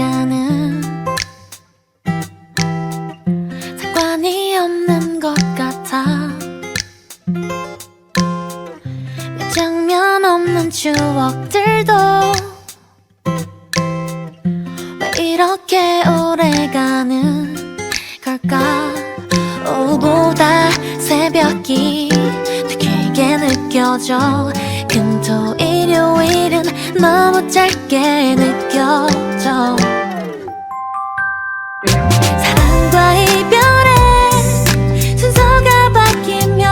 시간은 상관이 없는 것 같아. 몇 장면 없는 추억들도 왜 이렇게 오래가는 걸까? 오후보다 새벽이 더 길게 느껴져. 금토 일요일은 너무 짧게 느껴져. 사랑과 이별의 순서가 바뀌면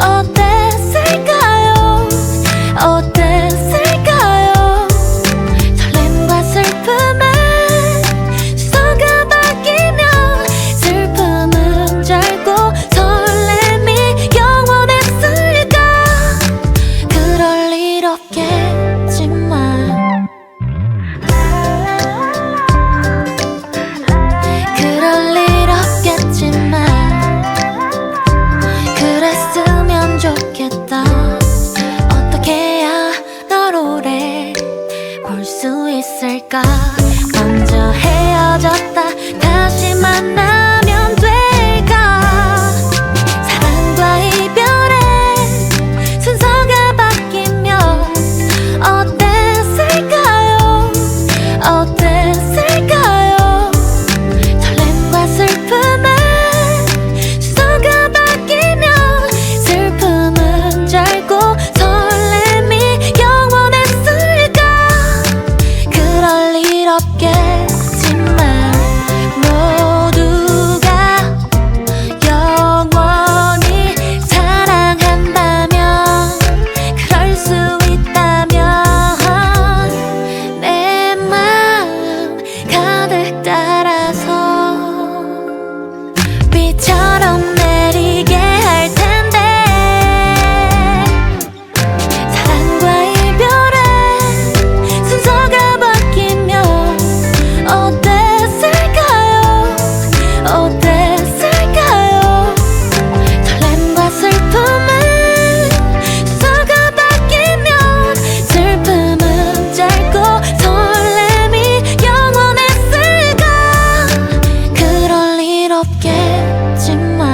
어땠을까요? 어땠을까요? 설렘과 슬픔의 순서가 바뀌면 슬픔은 짧고 설렘이 영원했을까? 그럴 일 없겠지만 그럴 일 없겠지만 그랬으면 좋겠다. 어떻게 해야 널 오래 볼 수 있을까? 먼저 헤어졌다 다시 만나면 될까? 사랑과 이별의 순서가 바뀌면 어땠을까요? 어땠을까요? 설렘과 슬픔의 순서가 바뀌면 슬픔은 짧고 설렘이 영원했을까? 그럴 일 없겠지만 모두가 영원히 사랑한다면 그럴 수 있다면 내 마음 가득 따라서 비처럼 내리게 할 텐데. 사랑과 이별의 순서가 바뀌면 어땠을까요? 어땠을까요? 설렘과 슬픔의 순서가 바뀌면 슬픔은 짧고 설렘이 영원했을까? 그럴 일 없겠지만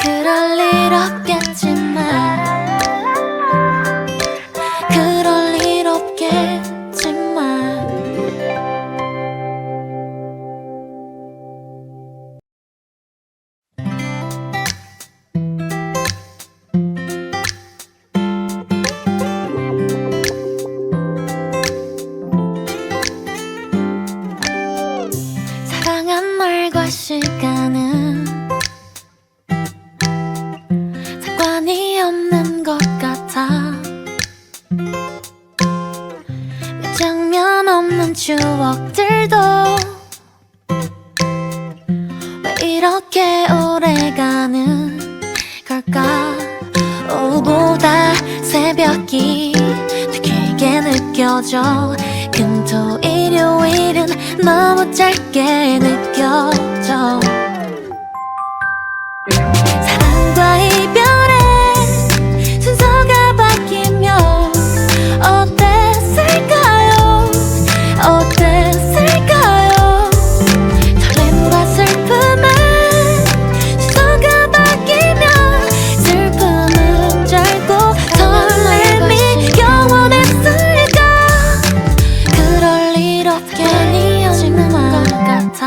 그럴 일 없겠지만 그럴 일 없겠지만 사랑한 날과 시간은 상관이 없는 것 같아. 몇 장면 없는 추억들도 왜 이렇게 오래가는 걸까? 오후보다 새벽이 더 길게 느껴져. 금토 일요일은 너무 짧게 느껴져. 사랑과 이별의 순서가 바뀌면 어땠을까요? 어땠을까요? 설렘과 슬픔의 순서가 바뀌면 슬픔은 짧고 설렘이 영원했을까? 그럴 일 없겠지만 것 같아.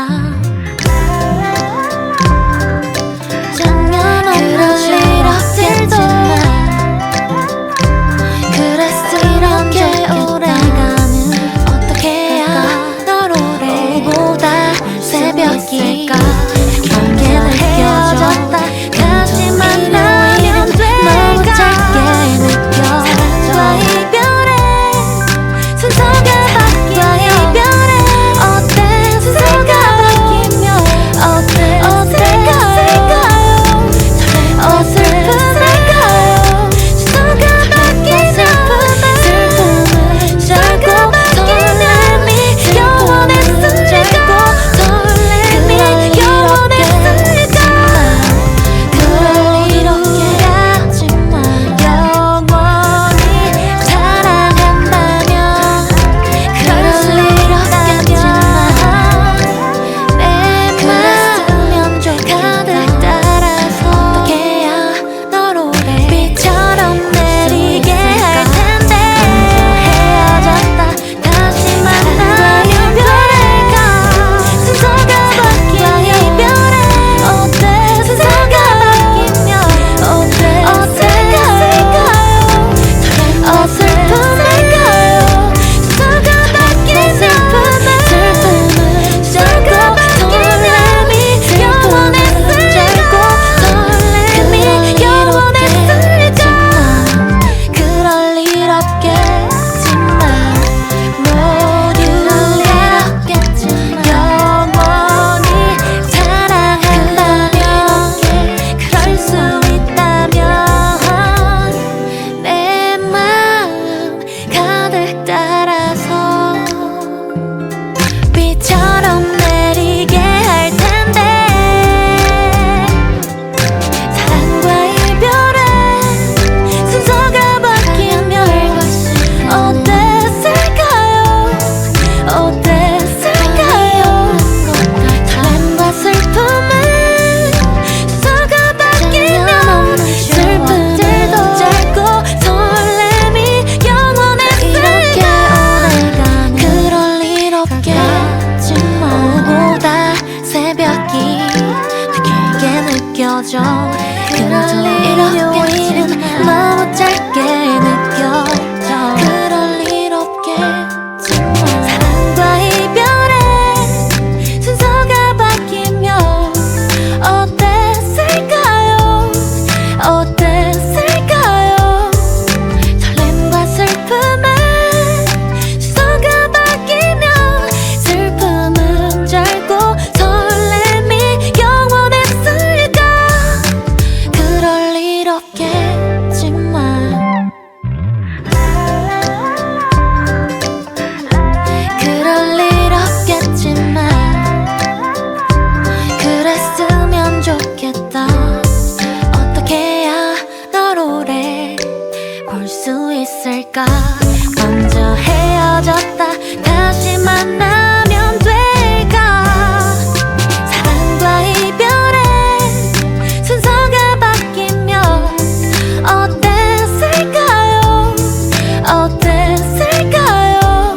헤어졌다 다시 만나면 될까? 사랑과 이별의 순서가 바뀌면 어땠을까요? 어땠을까요?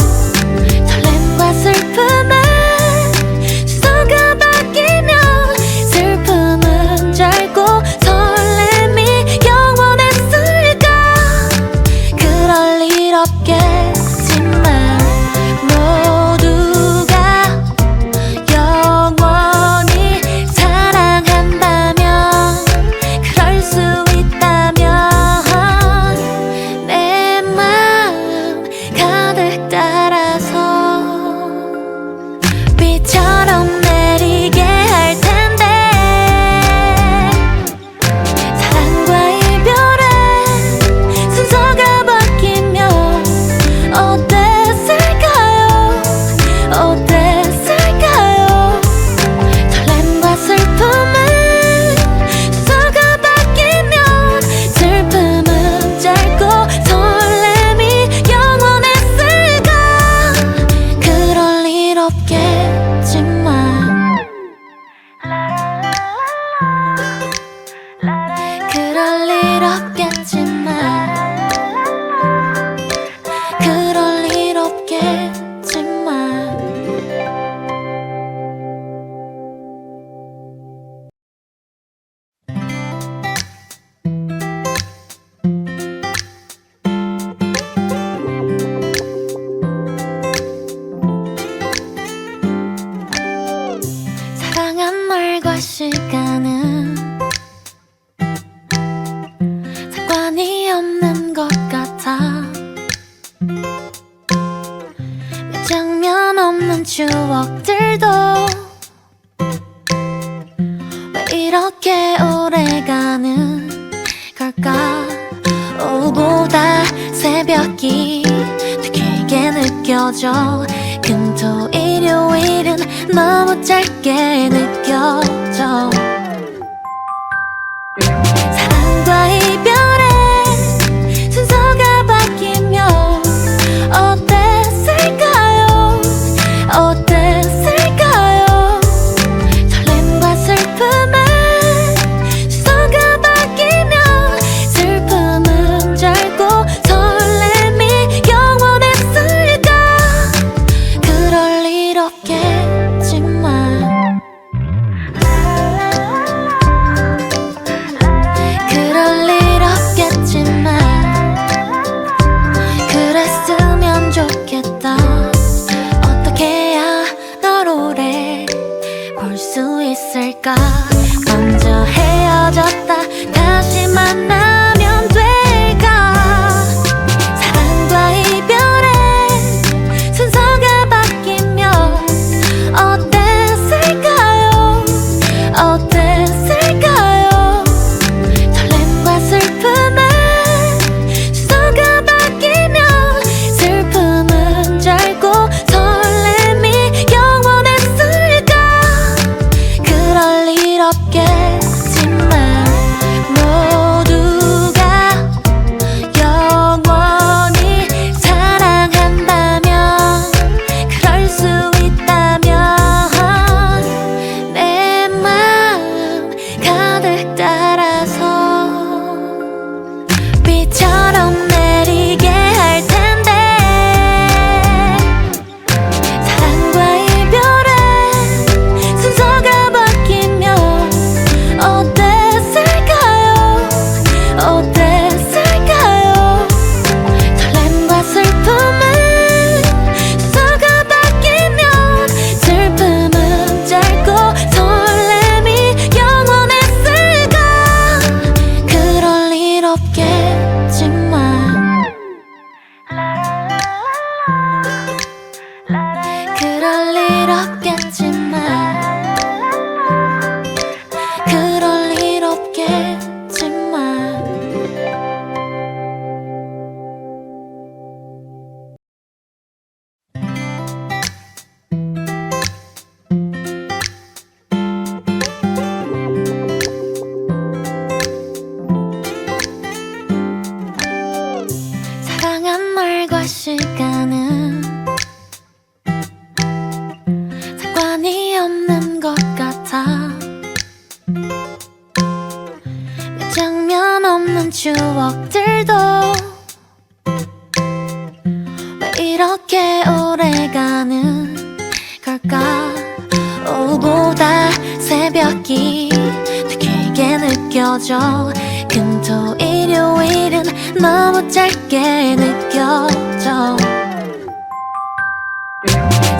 설렘과 슬픔의 순서가 바뀌면 슬픔은 짧고 설렘이 영원했을까? 그럴 일 없겠지만 모두가 영원히 사랑한다면 그럴 수 있다면 내 마음 가득 따라서 비처럼 내리게 할 텐데 사랑과 이별의 순서가 바뀌면 어땠을까요? 어땠을까요? 설렘과 슬픔의 순서가 바뀌면 슬픔은 짧고 설렘이 영원했을까? 그럴 일 없겠지만 그럴 일 없겠지만 그럴 일 없겠지만 사랑한 날과 시간은 상관이 없는 것 같아. 몇 장면 없는 추억들도 왜 이렇게 오래가는 걸까? 오후보다 새벽이 더 길게 느껴져. 금토 일요일은 너무 짧게 느껴져. 사랑과 이별의 순서가 바뀌면 어땠을까요? 어땠을까요? 설렘과 슬픔의 순서가 바뀌면 슬픔은 짧고 설렘이 영원했을까? 그럴 일 없겠지만 그럴 일 없겠지만 그랬으면 좋겠다. 어떻게 해야 널 오래 볼 수 있을까? 먼저 헤어졌다 다시 만나면 될까? 사랑과 이별의 순서가 바뀌면 어땠을까요? 어땠을까요? 설렘과 슬픔의 순서가 바뀌면 슬픔은 짧고 설렘이 영원했을까? 그럴 일 없겠지만 모두가 영원히 사랑한다면 그럴 수 있다면 내 마음 가득 따라서 비처럼 내리게 할 텐데 사랑과 이별의 순서가 바뀌면 어땠을까요? 어땠을까요? 설렘과 슬픔의 순서가 바뀌면 슬픔은 짧고 설렘이 영원했을까? 그럴 일 없겠지만 그럴 일 없겠지만 그럴 일 없겠지만 사랑한 날과 시간은 이렇게 오래가는 걸까? 오후보다 새벽이 더 길게 느껴져. 금토 일요일은 너무 짧게 느껴져.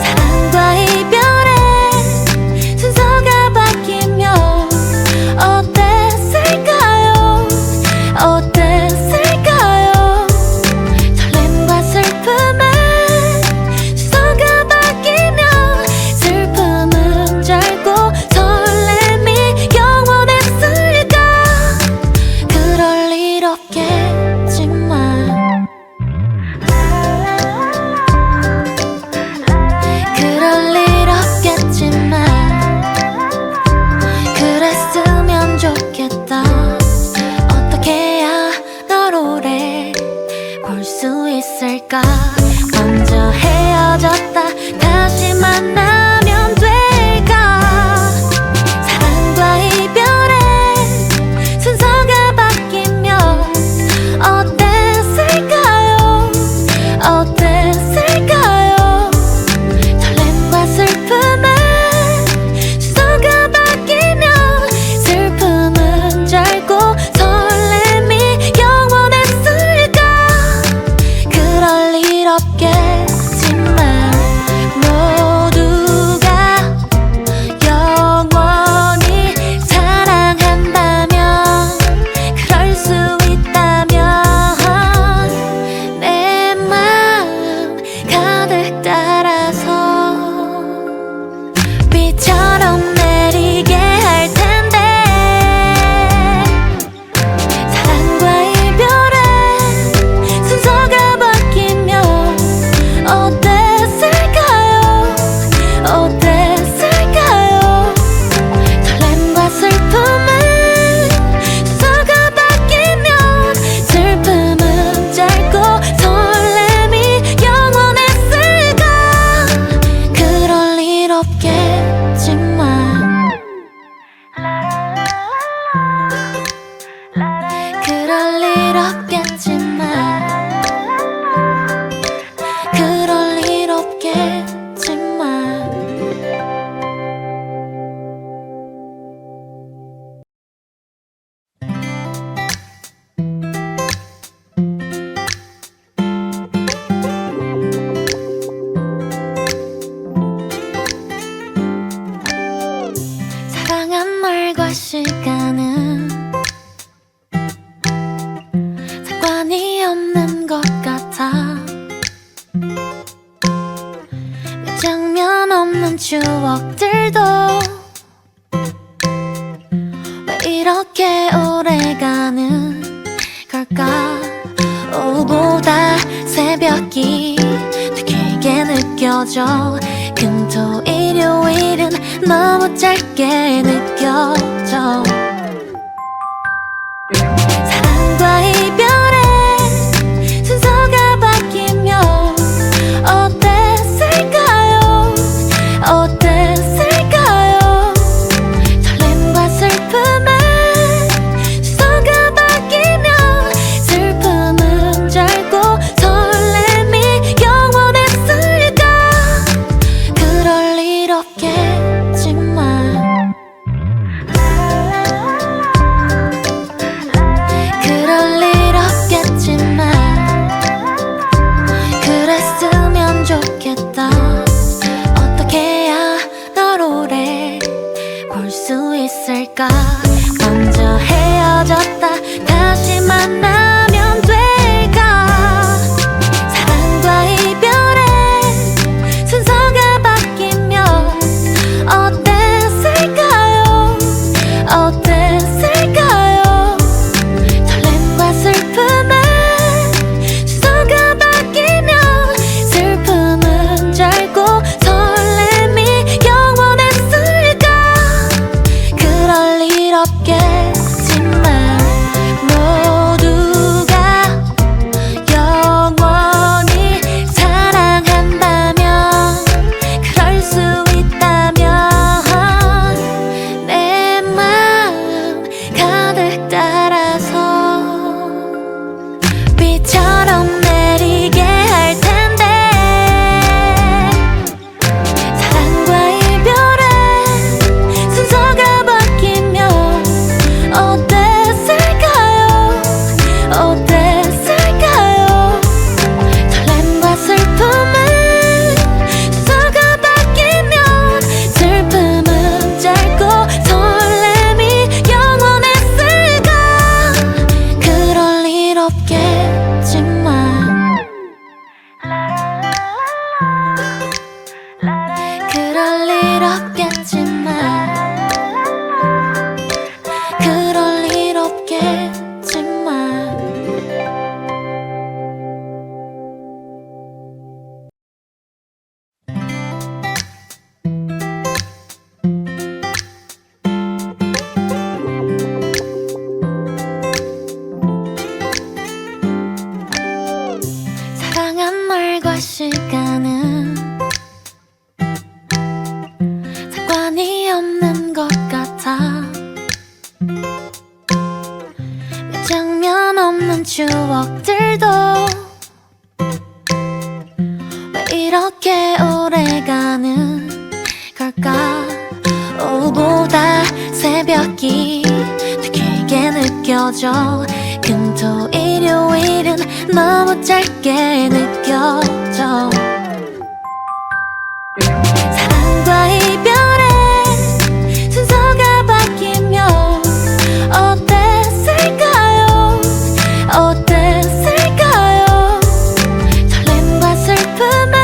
사랑과 이별의 순서가 바뀌면 어땠을까요? 어땠을까요? 설렘과 슬픔의 순서가 바뀌면 슬픔은 짧고 설렘이 영원했을까? 그럴 일 없겠지만 그럴 일 없겠지만 그랬으면 좋겠다. 어떻게 해야 널 오래 볼 수 있을까? 먼저 헤어졌다 다시 만나면 될까? 사랑과 이별의 순서가 바뀌면 어땠을까요? 어땠을까요? 설렘과 슬픔의 순서가 바뀌면 슬픔은 짧고 설렘이 영원했을까? 그럴 일 없겠지만 모두가 영원히 사랑한다면 그럴 수 있다면 내 마음 가득 따라서 비처럼 내리게 할 텐데. 사랑과 이별의 순서가 바뀌면 어땠을까요? 어땠을까요? 설렘과 슬픔의 순서가 바뀌면 슬픔은 짧고 설렘이 영원했을까? 그럴 일 없겠지만 그럴 일 없겠지만 그럴 일 없겠지만 사랑한 날과 시간은 상관이 없는 것 같아. 몇 장면 없는 추억들도 왜 이렇게 오래가는 걸까? 오후보다 새벽이 더 길게 느껴져. 금토 일요일은 너무 짧게 느껴져. 사랑과 이별의 순서가 바뀌면 어땠을까요? 어땠을까요? 설렘과 슬픔의 순서가 바뀌면 슬픔은 짧고 설렘이 영원했을까? 그럴 일 없겠지만 날과 시간은 상관이 없는 것 같아. 몇 장면 없는 추억들도 왜 이렇게 오래가는 걸까. 오후보다 새벽이 더 길게 느껴져. 금토 일요일은 너무 짧게 느껴져. 사랑과 이별의 순서가 바뀌면 어땠을까요? 어땠을까요? 설렘과 슬픔의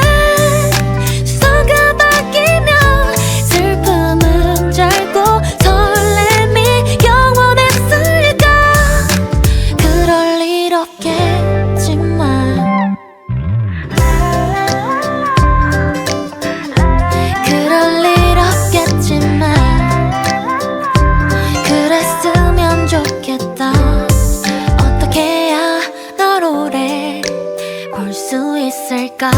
순서가 바뀌면 슬픔은 짧고 설렘이 영원했을까. 그럴 일 없겠지만 그럴 일 없겠지만 그랬으면 좋겠다. 어떻게 해야 널 오래 볼 수 있을까.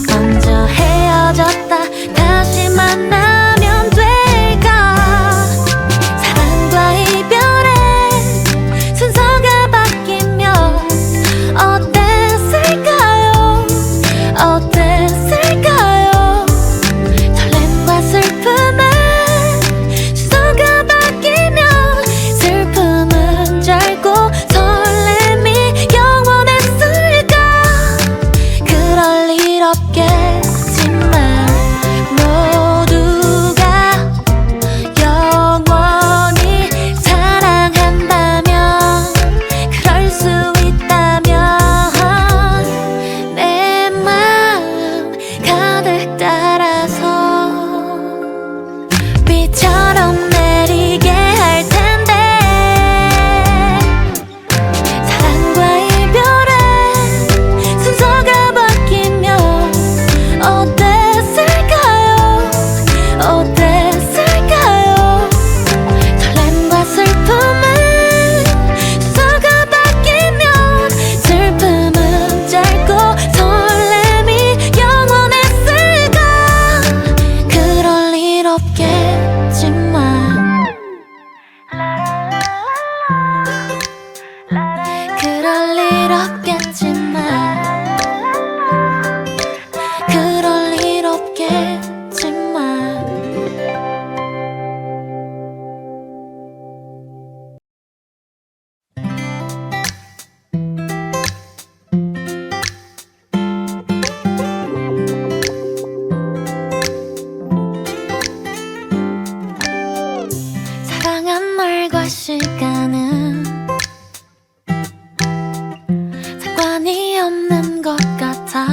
먼저 헤어졌다 다시 만나면 될까. 사랑과 이별의 순서가 바뀌면 어땠을까요? 어땠을까요? 설렘과 슬픔의 순서가 바뀌면 슬픔은 짧고 설렘이 영원했을까. 그럴 일 없겠지만 모두가 영원히 사랑한다면 그럴 수 있다면 내 마음 가득 따라서 비처럼 내리게 할 텐데. 사랑과 이별의 순서가 바뀌면 어땠을까요? 어땠을까요? 설렘과 슬픔의 순서가 바뀌면 슬픔은 짧고 설렘이 영원했을까. 그럴 일 없겠지만 그럴 일 없겠지만 그럴 일 없겠지만 사랑한 날과 시간은 상관이 없는 것 같아.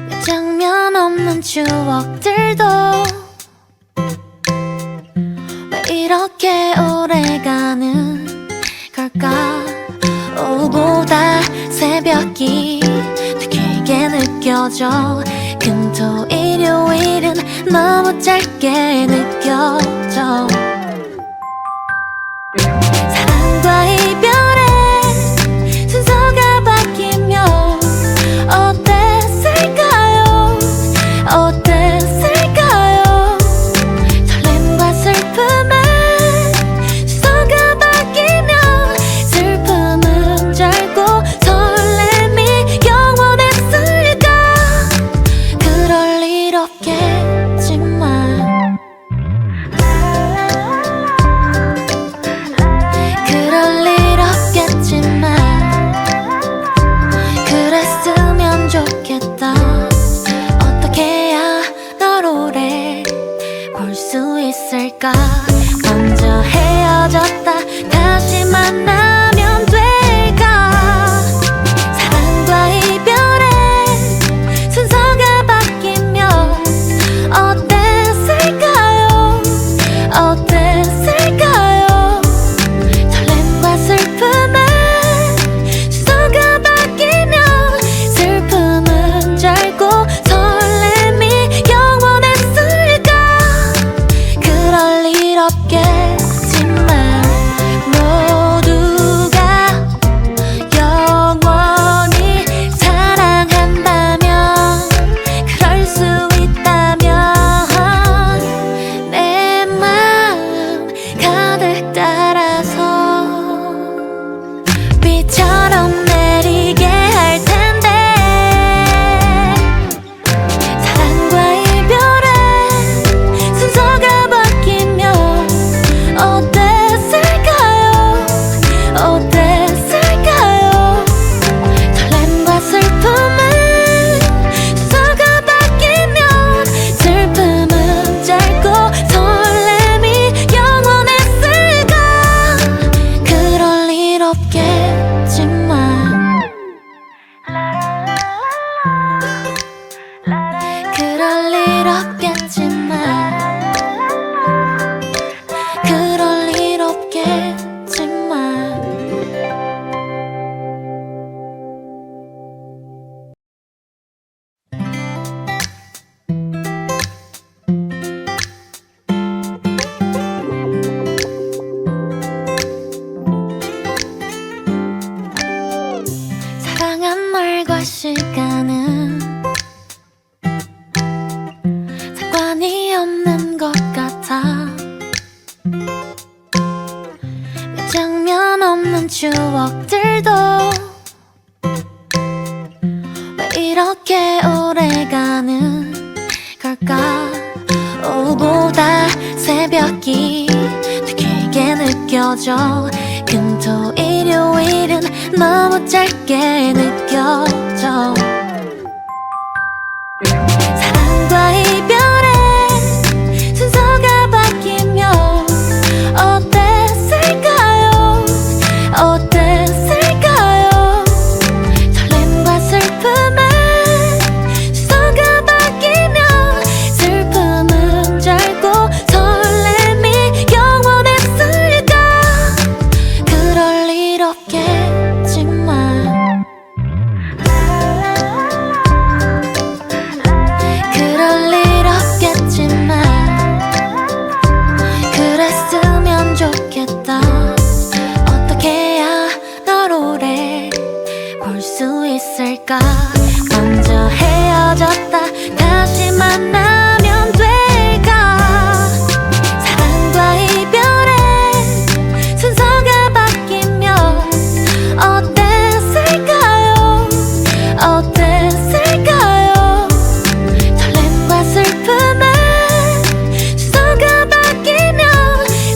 몇 장면 없는 추억들도 왜 이렇게 오래가는 걸까. 오후보다 새벽이 더 길게 느껴져. 금토 일요일은 너무 짧게 느껴져. 사랑과 이별의 순서가 바뀌면 어땠을까요? 어땠을까요? 설렘과 슬픔의 순서가 바뀌면 슬픔은 짧고 설렘이 영원했을까. 그럴 일 없겠지만 날과 시간은 상관이 없는 것 같아. 몇 장면 없는 추억들도 왜 이렇게 오래가는 걸까. 오후보다 새벽이 더 길게 느껴져. 금토 일요일은 너무 짧게 느껴져. 사랑과 이별의 순서가 바뀌면 어땠을까요? 어땠을까요? 설렘과 슬픔의 순서가 바뀌면 슬픔은 짧고 설렘이 영원했을까. 그럴 일 없겠지만 그럴 일 없겠지만 그랬으면 좋겠다. 어떻게 해야 널 오래 볼 수 있을까. 먼저 헤어졌다 다시 만나면 될까. 사랑과 이별의 순서가 바뀌면 어땠을까요? 어땠을까요? 설렘과 슬픔의 순서가 바뀌면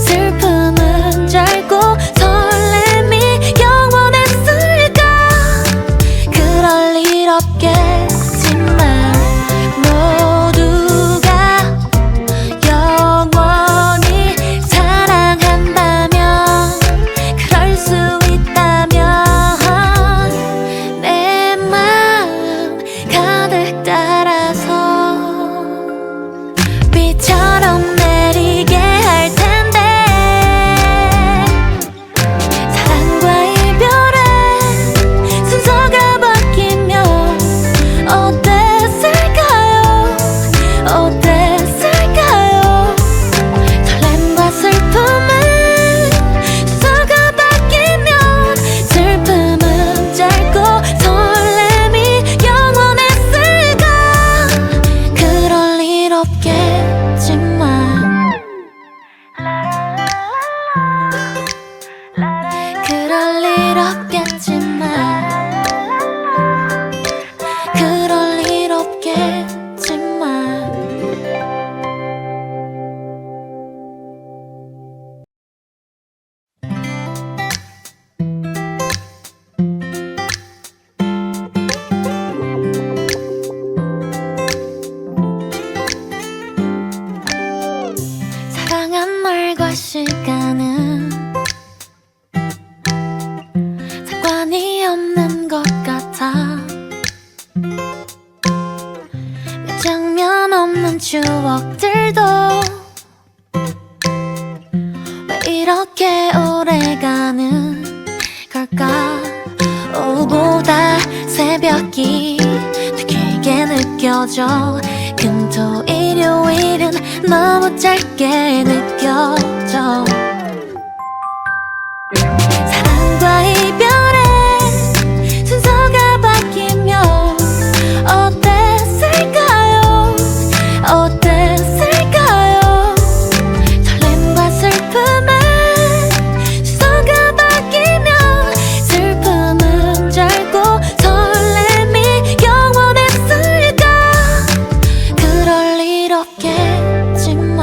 슬픔은 짧고 설렘이 영원했을까. 그럴 일 없겠지만 모두가 영원히 사랑한다면 그럴 수 있다면 내 마음 가득 따라서 비처럼 내리게 할 텐데. 사랑과 이별의 순서가 바뀌면 어땠을까요? 어땠을까요? 설렘과 슬픔의 순서가 바뀌면 슬픔은 짧고 설렘이 영원했을까. 그럴 일 없겠지만 그럴 일 없겠지만 그럴 일 없겠지만 사랑한 날과 시간은 상관이 없는 것 같아. 몇 장면 없는 추억들도 왜 이렇게 오래가는 걸까. 오후보다 새벽이 더 길게 느껴져. 금토 일요일은 너무 짧게 느껴져. 사랑과 이별의 순서가 바뀌면 어땠을까요? 어땠을까요? 설렘과 슬픔의 순서가 바뀌면 슬픔은 짧고 설렘이 영원했을까. 그럴 일 없겠지만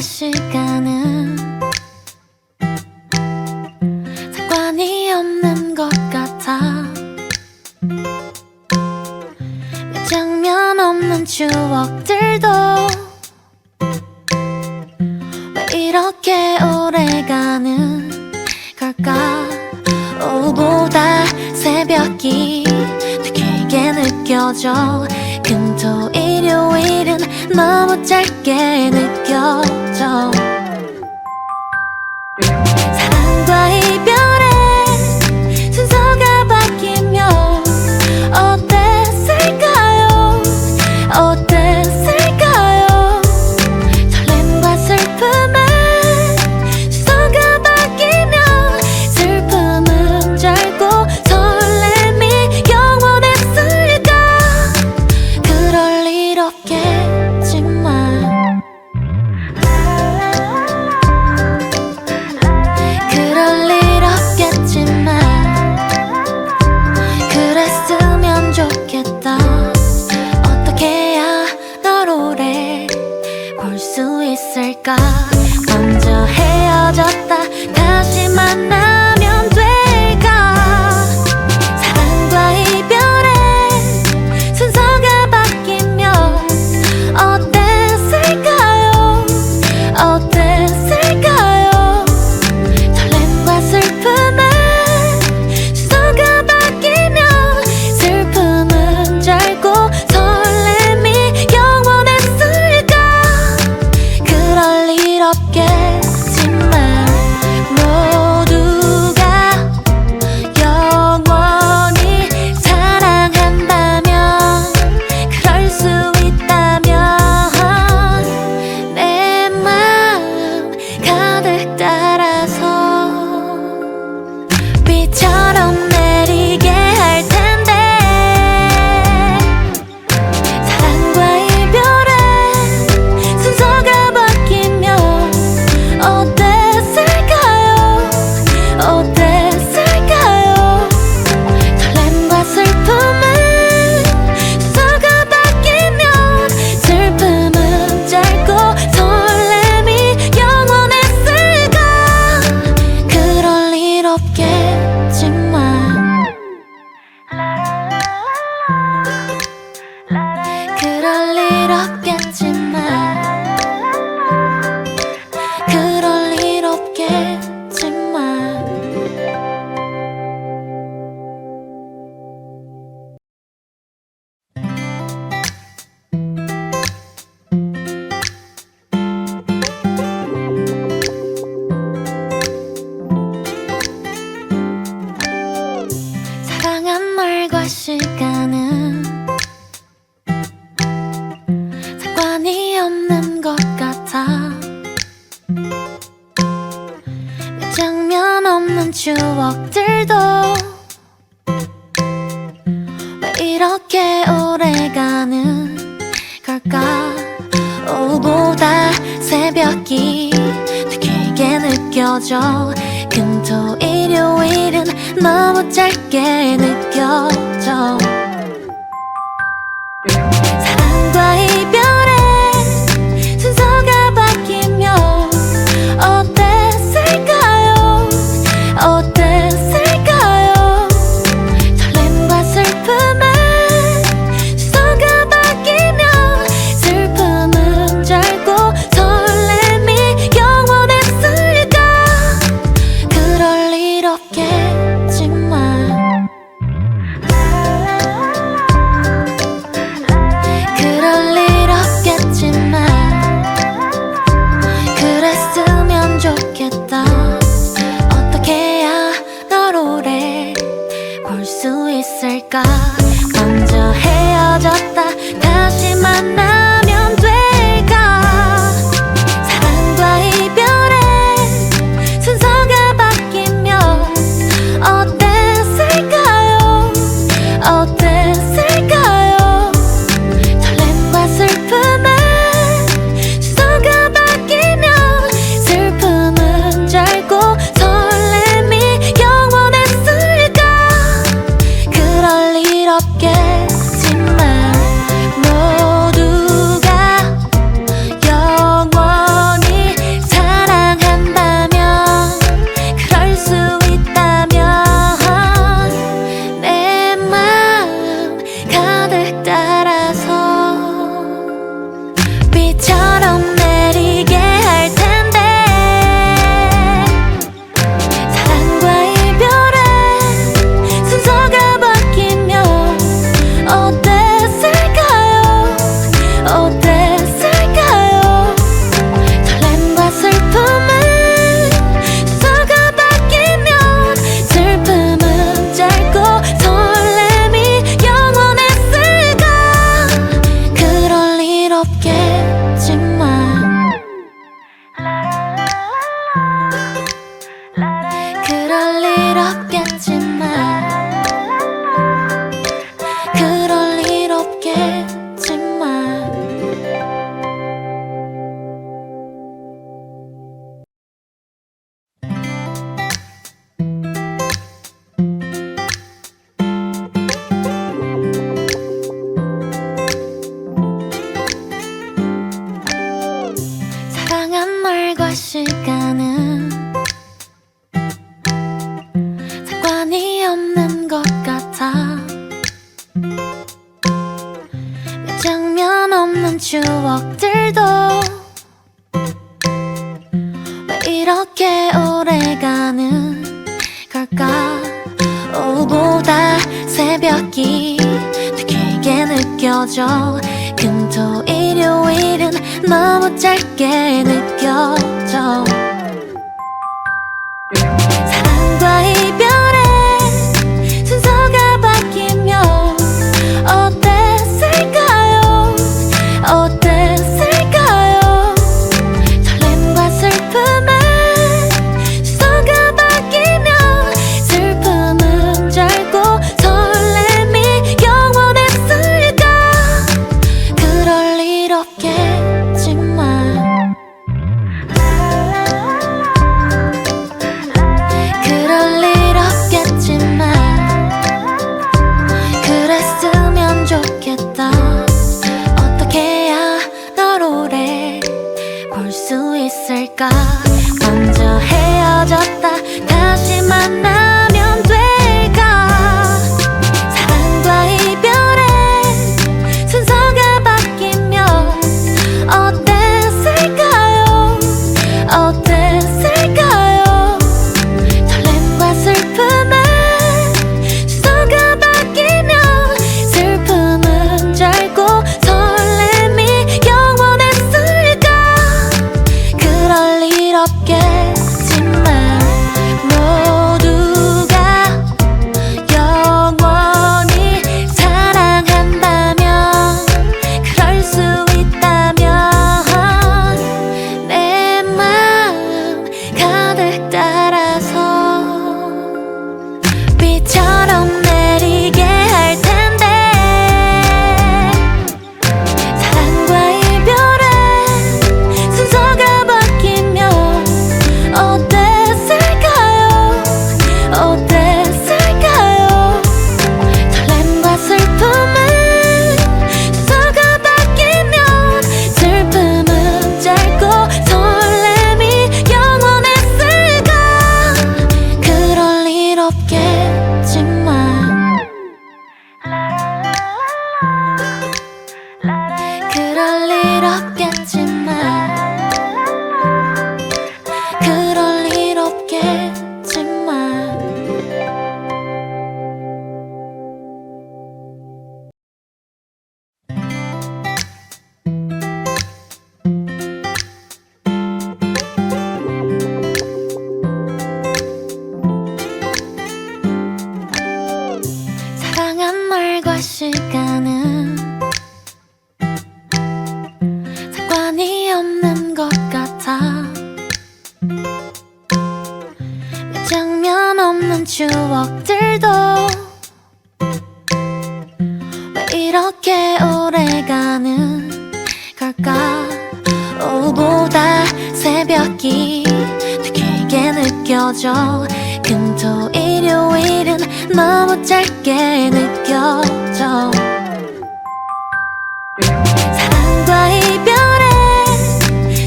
시간은 상관이 없는 것 같아. 몇 장면 없는 추억들도 왜 이렇게 오래가는 걸까. 오후보다 새벽이 더 길게 느껴져. 금토 일요일은 너무 짧게 느껴져. 사랑과 이별의 순서가 바뀌면 어땠을까요? 어땠을까요? 설렘과 슬픔의 순서가 바뀌면 슬픔은 짧고 설렘이 영원했을까. 그럴 일 없겠지만 그럴 일 없겠지만 그랬으면 좋겠다. 어떻게 해야 널 오래 볼 수 있을까. 먼저 헤어졌다 다시 만나면 될까. 사랑과 이별의 순서가 바뀌면 어땠을까요? 어땠을까요? 설렘과 슬픔의 순서가 바뀌면 슬픔은 짧고 설렘이 영원했을까. 그럴 일 없겠지만 모두가 영원히 사랑한다면 그럴 수 있다면 내 마음 가득 따라서 비처럼 내리게 할 텐데. 사랑과 이별의 순서가 바뀌면 어땠을까요? 어땠을까요? 설렘과 슬픔의 순서가 바뀌면 슬픔은 짧고 설렘이 영원했을까. 그럴 일 없겠지만 그럴 일 없겠지만 그럴 일 없겠지만 사랑한 날과 시간은 상관이 없는 것 같아. 몇 장면 없는 추억들도 왜 이렇게 오래가는 걸까. 오후보다 새벽이 더 길게 느껴져. 금토 일요일은 너무 짧게 느껴져. 사랑과 이별의 순서가 바뀌면 어땠을까요? 어땠을까요? 설렘과 슬픔의 순서가 바뀌면 슬픔은 짧고 설렘이 영원했을까. 그럴 일 없겠지만 사랑한 날과 시간은 상관이 없는 것 같아. 몇 장면 없는 추억들도 왜 이렇게 오래가는 걸까. 오후보다 새벽이 더 길게 느껴져. 금토 일요일은 너무 짧게 느껴져. 사랑과 이별의 순서가 바뀌면 어땠을까요? 어땠을까요? 설렘과 슬픔의 순서가 바뀌면 슬픔은 짧고 설렘이 영원했을까. 그럴 일 없겠지만 그럴 일 없겠지만 그랬으면 좋겠다. 어떻게 해야 널 오래 볼 수 있을까. 먼저 헤어졌다 다시 만나면 될까. 사랑과 이별의 순서가 바뀌면 어땠을까요? 어땠을까요? 설렘과 슬픔의 순서가 바뀌면 슬픔은 짧고 설렘이 영원했을까. 그럴 일 없겠지만 모두가 영원히 사랑한다면 그럴 수 있다면 내 마음 가득 따라서 비처럼 내리게 할 텐데. 사랑과 이별의 순서가 바뀌면 어땠을까요? 어땠을까요? 설렘과 슬픔의 순서가 바뀌면 슬픔은 짧고 설렘이 영원했을까. 그럴 일 없겠지만 그럴 일 없겠지만 그럴 일 없겠지만 사랑한 날과 시간은 상관이 없는 것 같아. 몇 장면 없는 추억들도 왜 이렇게 오래가는 걸까. 오후보다 새벽이 더 길게 느껴져. 금토 일요일은 너무 짧게 느껴져. 사랑과 이별의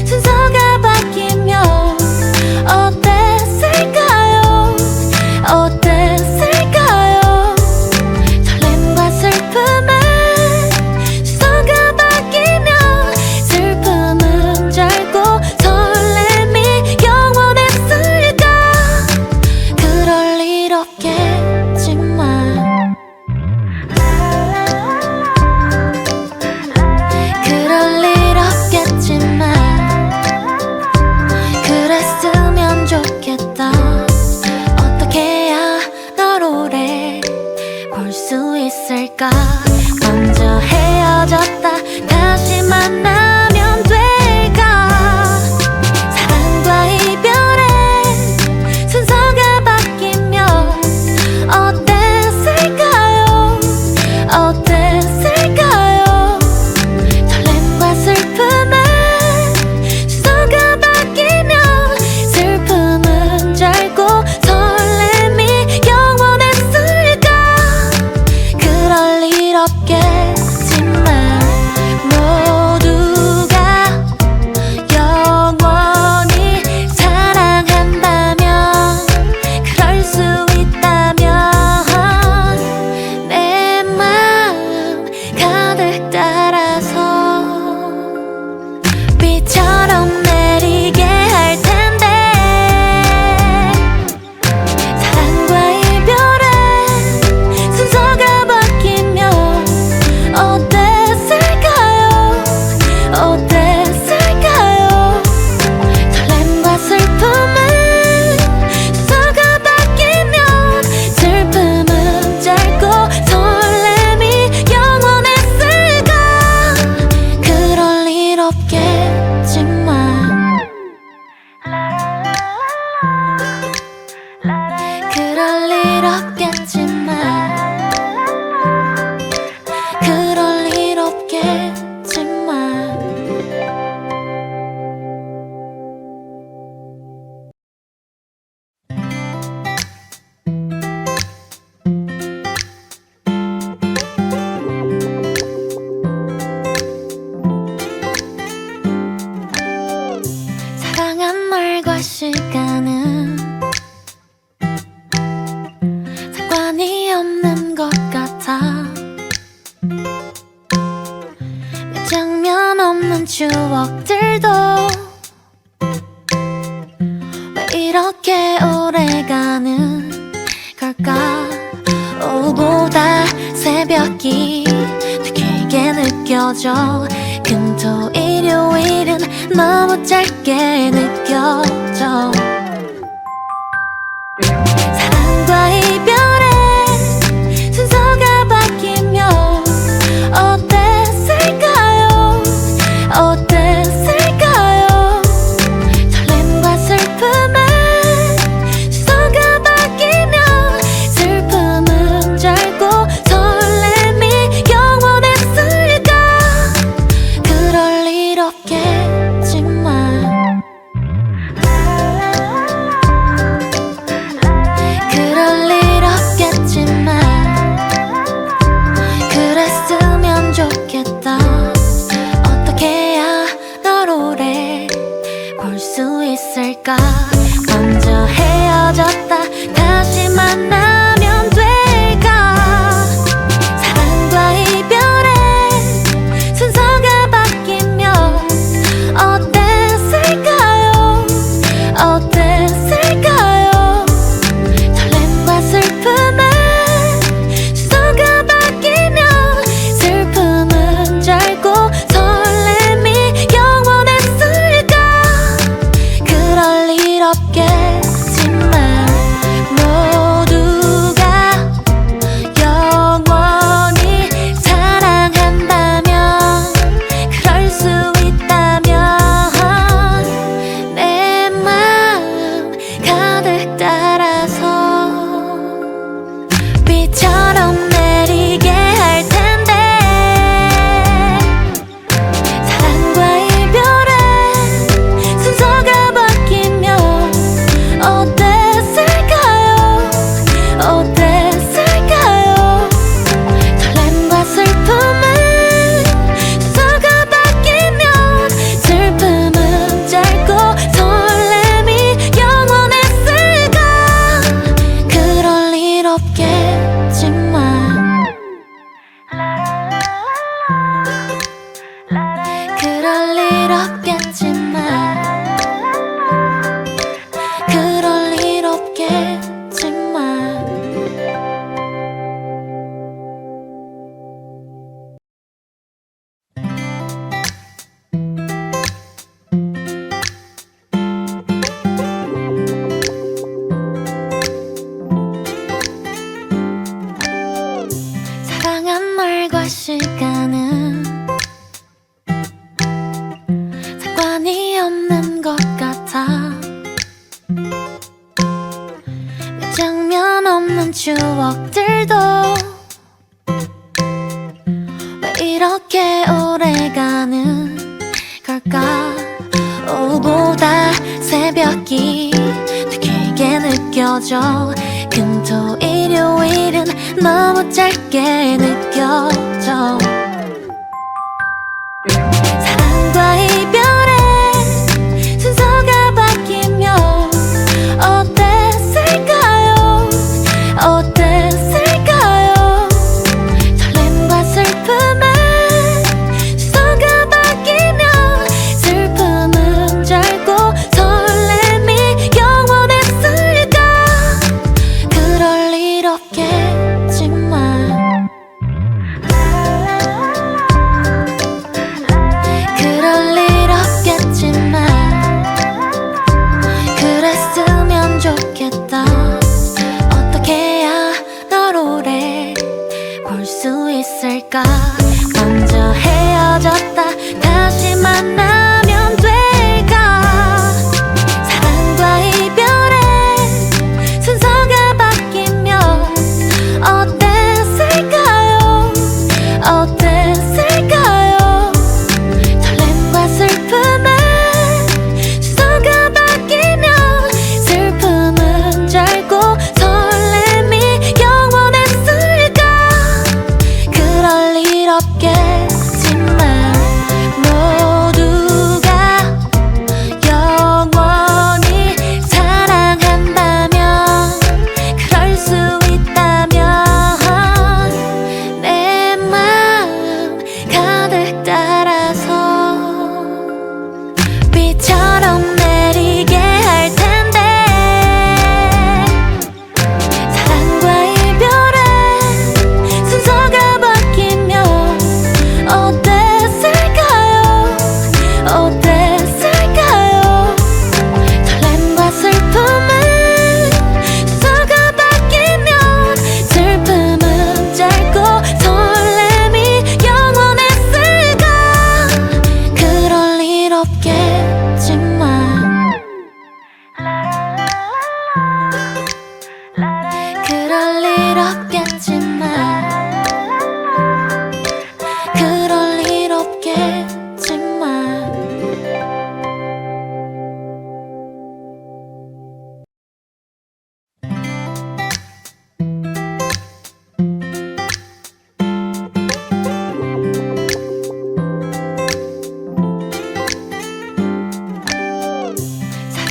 순서가 바뀌면 어땠을까요? 어땠을까요? 설렘과 슬픔의 순서가 바뀌면 슬픔은 짧고 설렘이 영원했을까. 그럴 일 없겠지만 사랑한 날과 시간은 상관이 없는 것 같아. 몇 장면 없는 추억들도 왜 이렇게 오래가는 걸까. 오후보다 새벽이 더 길게 느껴져. 금토 일요일은 너무 짧게 느껴져. 사랑과 이별의 순서가 바뀌면 어땠을까요? 어땠을까요? 설렘과 슬픔의 순서가 바뀌면 슬픔은 짧고 설렘이 영원했을까. 그럴 일 없겠지만 그럴 일 없겠지만 그랬으면 좋겠다. 어떻게 해야 널 오래 볼 수 있을까. 먼저 헤어졌다 다시 만나면 될까. 사랑과 이별의 순서가 바뀌면 어땠을까요? 어땠을까요? 설렘과 슬픔의 순서가 바뀌면 슬픔은 짧고 설렘이 영원했을까. 그럴 일 없겠지만 모두가 영원히 사랑한다면 그럴 수 있다면 내 마음 가득 따라서 비처럼 내리게 할 텐데. 사랑과 이별의 순서가 바뀌면 어땠을까요? 어땠을까요? 설렘과 슬픔의 순서가 바뀌면 슬픔은 짧고 설렘이 영원했을까. 그럴 일 없겠지만 그럴 일 없겠지만 그럴 일 없겠지만 사랑한 날과 시간은 상관이 없는 것 같아. 몇 장면 없는 추억들도 왜 이렇게 오래가는 걸까. 오후보다 새벽이 더 길게 느껴져. 금토 일요일은 너무 짧게 느껴져. 사랑과 이별의 순서가 바뀌면 어땠을까요? 어땠을까요? 설렘과 슬픔의 순서가 바뀌면 슬픔은 짧고 설렘이 영원했을까. 그럴 일 없겠지만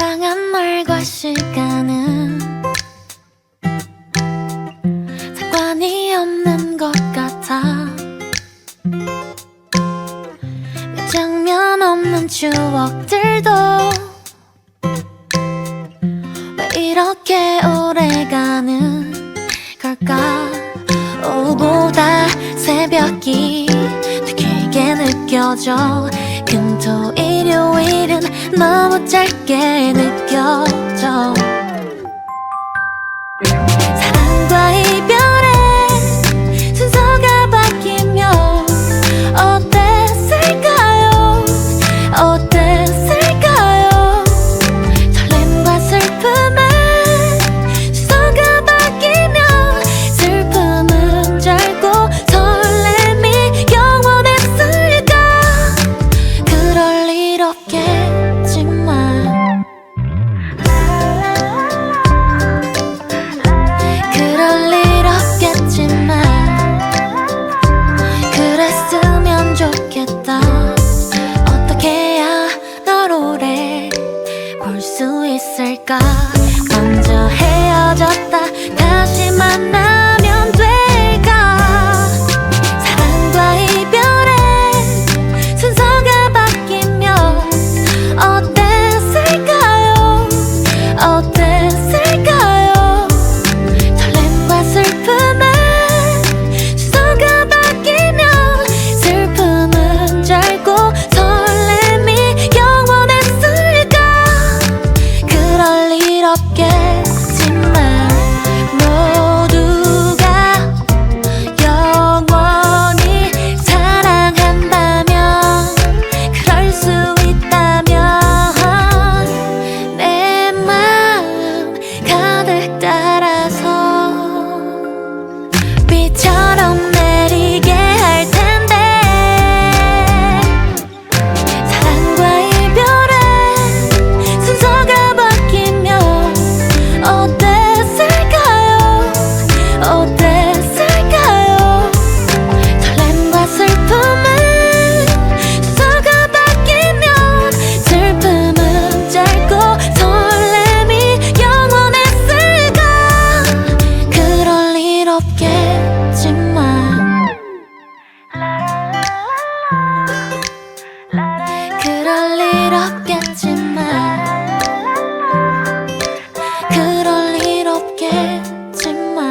사랑한 날과 시간은 상관이 없는 것 같아. 몇 장면 없는 추억들도 왜 이렇게 오래가는 걸까. 오후보다 새벽이 더 길게 느껴져. 금토 일요일은 너무 짧게 느껴져. 사랑과 이별의 순서가 바뀌면 어땠을까요? 어땠을까요? 설렘과 슬픔의 순서가 바뀌면 슬픔은 짧고 설렘이 영원했을까. 그럴 일 없겠지만 그럴 일 없겠지만 그랬으면 좋겠다. 어떻게 해야 널 오래 볼 수 있을까. 먼저 헤어졌다 다시 만나면 될까. 사랑과 이별의 순서가 바뀌면 어땠을까요? 어땠을까요? 설렘과 슬픔의 순서가 바뀌면 슬픔은 짧고 설렘이 영원했을까. 그럴 일 없겠지만 모두가 영원히 사랑한다면 그럴 수 있다면 내 마음 가득 따라서 비처럼 내리게 할 텐데. 사랑과 이별의 순서가 바뀌면 어땠을까요? 어땠을까요? 설렘과 슬픔의 순서가 바뀌면 슬픔은 짧고 설렘이 영원했을까. 그럴 일 없겠지만 그럴 일 없겠지만 그럴 일 없겠지만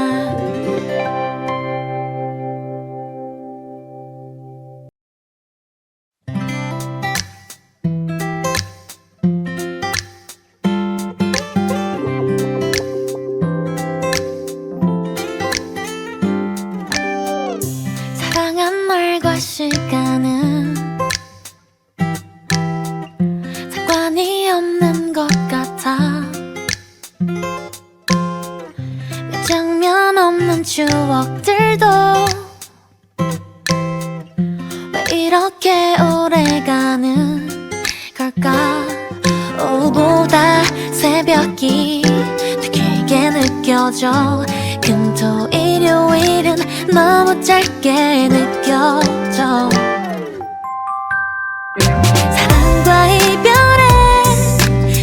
사랑한 날과 시간은 상관이 없는 것 같아. 몇 장면 없는 추억들도 왜 이렇게 오래가는 걸까. 오후보다 새벽이 더 길게 느껴져. 금토 일요일은 너무 짧게 느껴져. 사랑과 이별의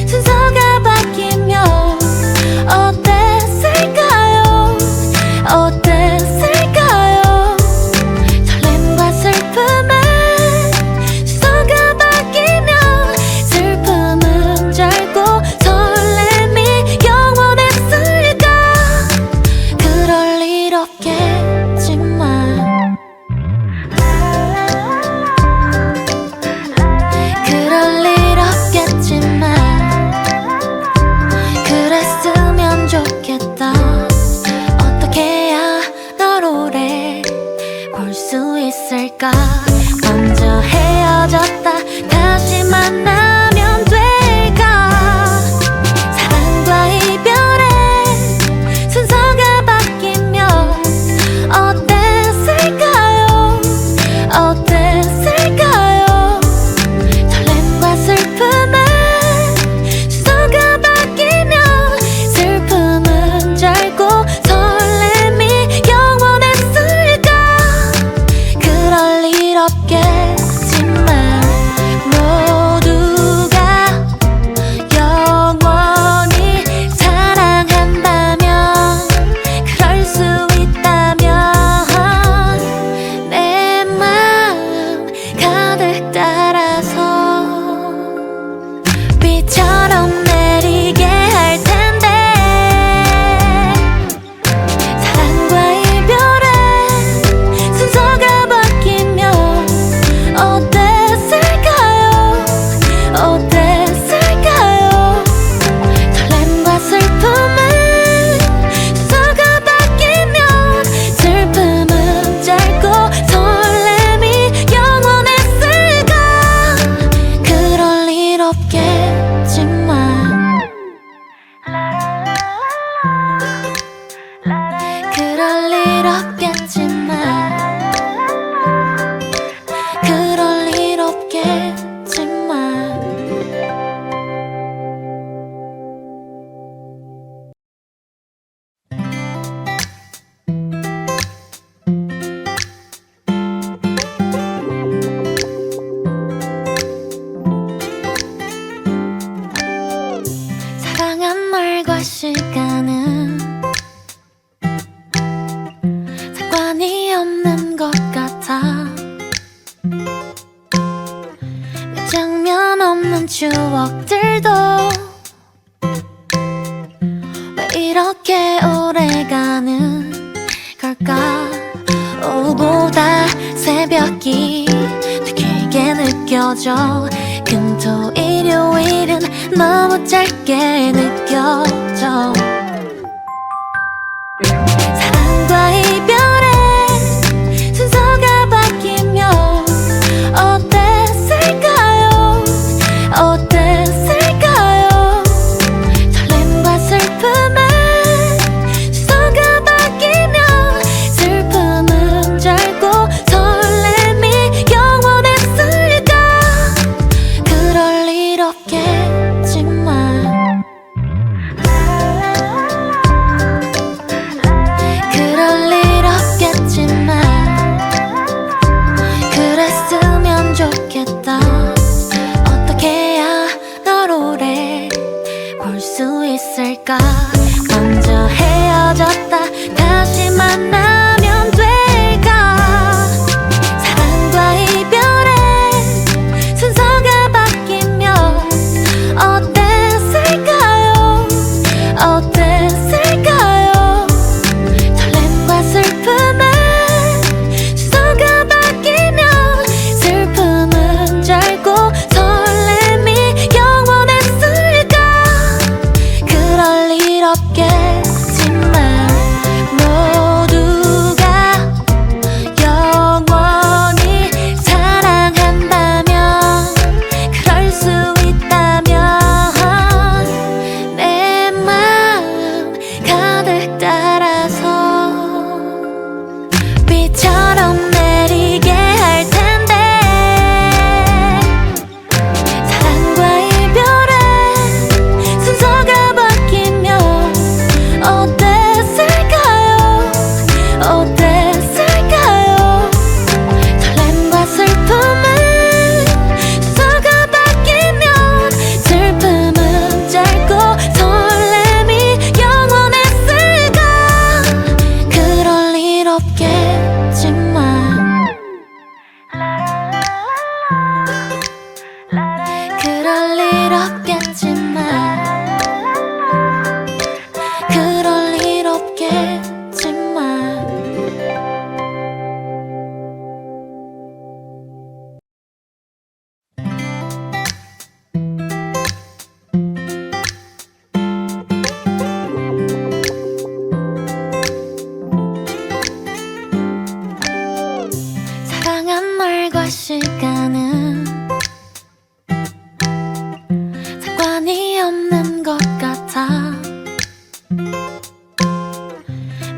순서가 바뀌면 어땠을까요? 어땠을까요? 설렘과 슬픔의 순서가 바뀌면 슬픔은 짧고 설렘이 영원했을까. 그럴 일 없겠지만 비처럼 내리게 할 텐데 사랑과 이별의 순서가 바뀌면 어땠을까요? 어땠을까요? 설렘과 슬픔의 순서가 바뀌면 슬픔은 짧고 설렘이 영원했을까? 그럴 일 없겠지만 그럴 일 없겠지만 그럴 일 없겠지만 사랑한 날과 시간은 상관이 없는 것 같아. 몇 장면 없는 추억들도 왜 이렇게 오래가는 걸까? 오후보다 새벽이 더 길게 느껴져. 금토 일요일은 너무 짧게 느껴져. 사랑과 이별의 순서가 바뀌면 어땠을까요? 어땠을까요? 설렘과 슬픔의 순서가 바뀌면 슬픔은 짧고 설렘이 영원했을까? 그럴 일 없겠지만 그럴 일 없겠지만 그랬으면 좋겠다. 어떻게 해야 널 오래 볼 수 있을까? 먼저 헤어졌다 다시 만나면 될까? 사랑과 이별의 순서가 바뀌면 어땠을까요? 어땠을까요? 설렘과 슬픔의 순서가 바뀌면 슬픔은 짧고 설렘이 영원했을까? 그럴 일 없겠지만 모두가 영원히 사랑한다면 그럴 수 있다면 내 마음 가득 따라서 비처럼 내리게 할 텐데 사랑과 이별의 순서가 바뀌면 어땠을까요? 어땠을까요? 설렘과 슬픔의 순서가 바뀌면 슬픔은 짧고 설렘이 영원했을까? 그럴 일 없겠지만 그럴 일 없겠지만 그럴 일 없겠지만 사랑한 날과 시간은 상관이 없는 것 같아.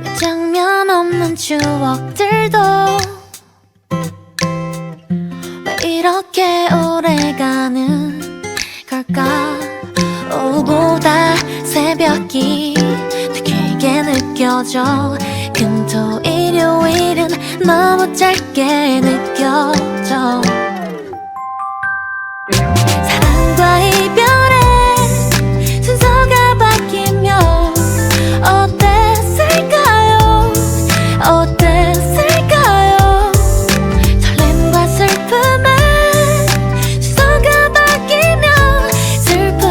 몇 장면 없는 추억들도 왜 이렇게 오래가는 걸까? 오후보다 새벽이 더 길게 느껴져. 금토 일요일은 너무 짧게 느껴져. 사랑과 이별의 순서가 바뀌면 어땠을까요? 어땠을까요? 설렘과 슬픔의 순서가 바뀌면 슬픔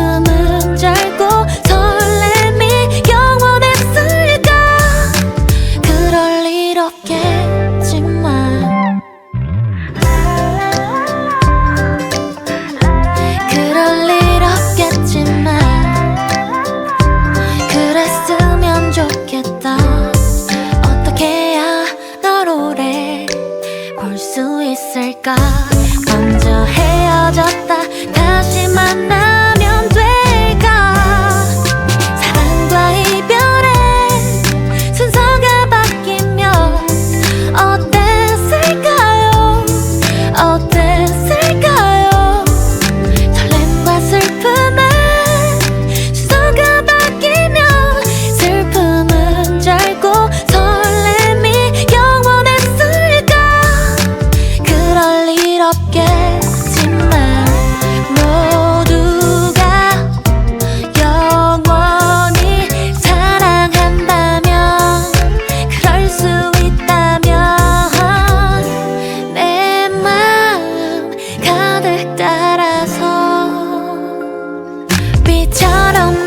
이처럼